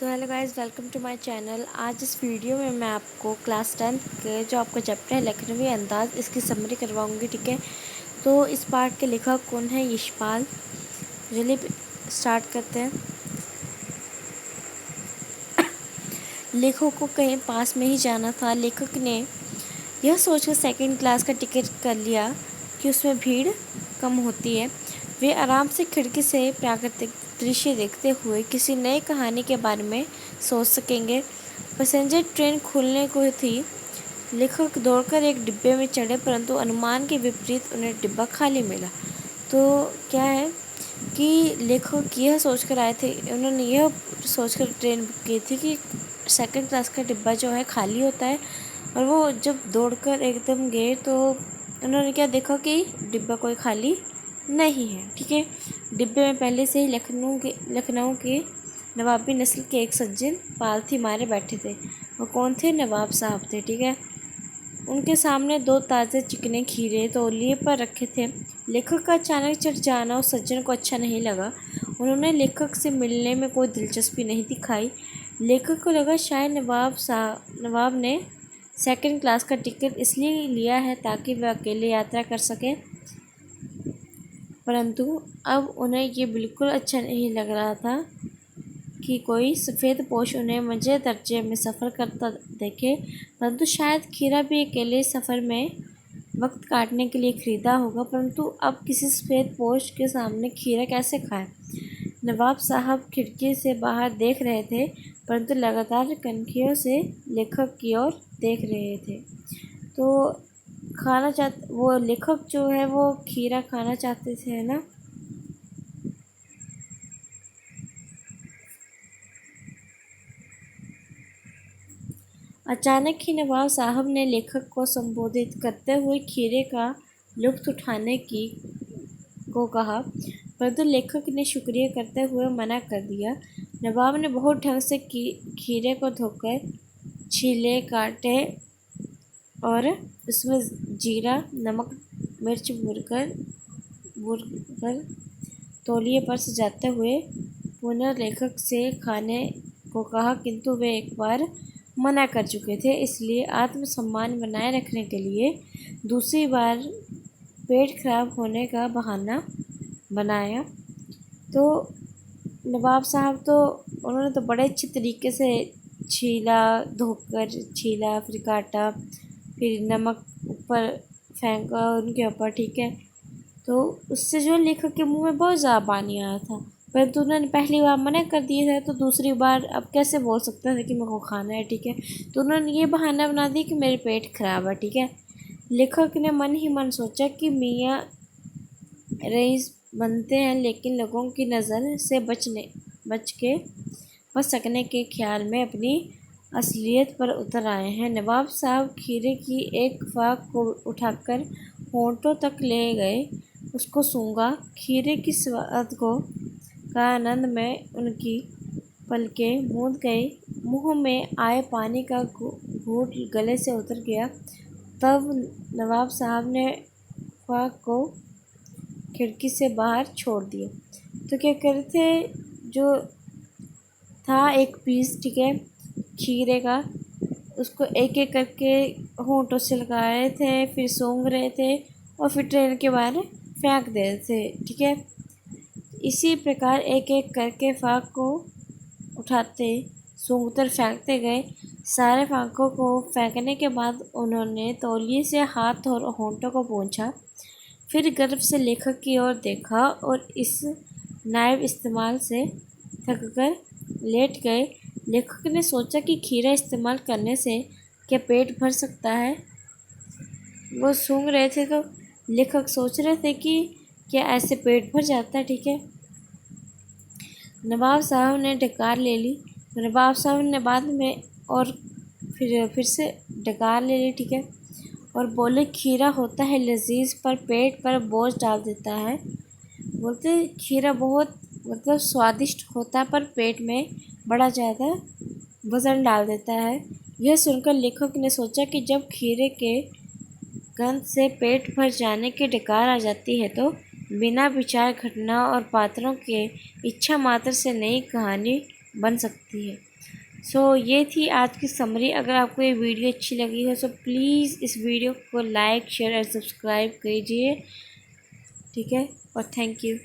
तो hello guys, welcome to my channel. आज इस वीडियो में मैं आपको क्लास 10th के जो आपका चैप्टर है लखनवी अंदाज, इसकी समरी करवाऊंगी। ठीक है, तो इस पार्ट के लेखक कौन है? यशपाल। चलिए स्टार्ट करते हैं। लेखक को कहीं पास में ही जाना था। लेखक ने यह सोचकर सेकंड क्लास का टिकट कर लिया कि उसमें भीड़ कम होती है। वे आराम से खिड़की से प्राकृतिक दृश्य देखते हुए किसी नई कहानी के बारे में सोच सकेंगे। पैसेंजर ट्रेन खुलने को थी। लेखक दौड़कर एक डिब्बे में चढ़े, परंतु अनुमान के विपरीत उन्हें डिब्बा खाली मिला। तो क्या है कि लेखक यह सोचकर आए थे, उन्होंने यह सोचकर ट्रेन बुक की थी कि सेकंड क्लास का डिब्बा जो है खाली होता है। और वो जब दौड़कर एकदम गए तो उन्होंने क्या देखा कि डिब्बा कोई खाली नहीं है। ठीक है, डिब्बे में पहले से ही लखनऊ के नवाबी नस्ल के एक सज्जन पालथी मारे बैठे थे। वो कौन थे? नवाब साहब थे। ठीक है, उनके सामने 2 ताज़े चिकने खीरे तौलिए पर रखे थे। लेखक का अचानक चढ़ जाना उस सज्जन को अच्छा नहीं लगा। उन्होंने लेखक से मिलने में कोई दिलचस्पी नहीं दिखाई। लेखक को लगा शायद नवाब ने सेकंड क्लास का टिकट इसलिए लिया है ताकि वह अकेले यात्रा कर सके। परंतु अब उन्हें ये बिल्कुल अच्छा नहीं लग रहा था कि कोई सफ़ेद पोश उन्हें मज़े दर्जे में सफ़र करता देखे। परंतु शायद खीरा भी अकेले सफ़र में वक्त काटने के लिए ख़रीदा होगा। परंतु अब किसी सफ़ेद पोश के सामने खीरा कैसे खाए? नवाब साहब खिड़की से बाहर देख रहे थे, परंतु लगातार कनखियों से लेखक की ओर देख रहे थे। तो वो लेखक जो है वो खीरा खाना चाहते थे ना। अचानक ही नवाब साहब ने लेखक को संबोधित करते हुए खीरे का लुत्फ़ उठाने को कहा, परंतु लेखक ने शुक्रिया करते हुए मना कर दिया। नवाब ने बहुत ढंग से खीरे को धोकर छीले, काटे और उसमें जीरा, नमक, मिर्च भूनकर तौलिए पर सजाते हुए पुनः लेखक से खाने को कहा, किंतु वे एक बार मना कर चुके थे। इसलिए आत्मसम्मान बनाए रखने के लिए दूसरी बार पेट खराब होने का बहाना बनाया। तो नवाब साहब तो उन्होंने तो बड़े अच्छे तरीके से धोकर छीला, फिर काटा, फिर नमक ऊपर फेंका उनके ऊपर। ठीक है, तो उससे जो लेखक के मुंह में बहुत ज़्यादा पानी आया था। परंतु उन्होंने पहली बार मना कर दिए थे, तो दूसरी बार अब कैसे बोल सकते थे कि मेरे को खाना है। ठीक है, तो उन्होंने ये बहाना बना दिया कि मेरे पेट खराब है। ठीक है, लेखक ने मन ही मन सोचा कि मियाँ रईस बनते हैं, लेकिन लोगों की नज़र से बच सकने के ख्याल में अपनी असलियत पर उतर आए हैं। नवाब साहब खीरे की एक फाक को उठाकर होंठों तक ले गए, उसको सूंघा। खीरे की स्वाद का आनंद में उनकी पलकें मूंद गई। मुंह में आए पानी का घूंट गले से उतर गया। तब नवाब साहब ने फाक को खिड़की से बाहर छोड़ दिया। तो क्या करे थे, जो था एक पीस, ठीक है, खीरे का, उसको एक एक करके होंठों से लगा रहे थे, फिर सूंघ रहे थे और फिर ट्रेन के बाहर फेंक दे रहे थे। ठीक है, इसी प्रकार एक एक करके फाक को उठाते, सूंघकर फेंकते गए। सारे फाकों को फेंकने के बाद उन्होंने तौलिए से हाथ और होंठों को पोंछा, फिर गर्व से लेखक की ओर देखा और इस नायब इस्तेमाल से थककर लेट गए। लेखक ने सोचा कि खीरा इस्तेमाल करने से क्या पेट भर सकता है? वो सूंघ रहे थे तो लेखक सोच रहे थे कि क्या ऐसे पेट भर जाता है। ठीक है, नवाब साहब ने डकार ले ली। नवाब साहब ने बाद में और फिर से डकार ले ली। ठीक है, और बोले, खीरा होता है लजीज, पर पेट पर बोझ डाल देता है। बोलते खीरा बहुत स्वादिष्ट होता है, पर पेट में बड़ा ज़्यादा वज़न डाल देता है। यह सुनकर लेखक ने सोचा कि जब खीरे के गंध से पेट भर जाने की डकार आ जाती है, तो बिना विचार घटना और पात्रों के इच्छा मात्र से नई कहानी बन सकती है। ये थी आज की समरी। अगर आपको ये वीडियो अच्छी लगी हो तो प्लीज़ इस वीडियो को लाइक शेयर और सब्सक्राइब कीजिए। ठीक है, और थैंक यू।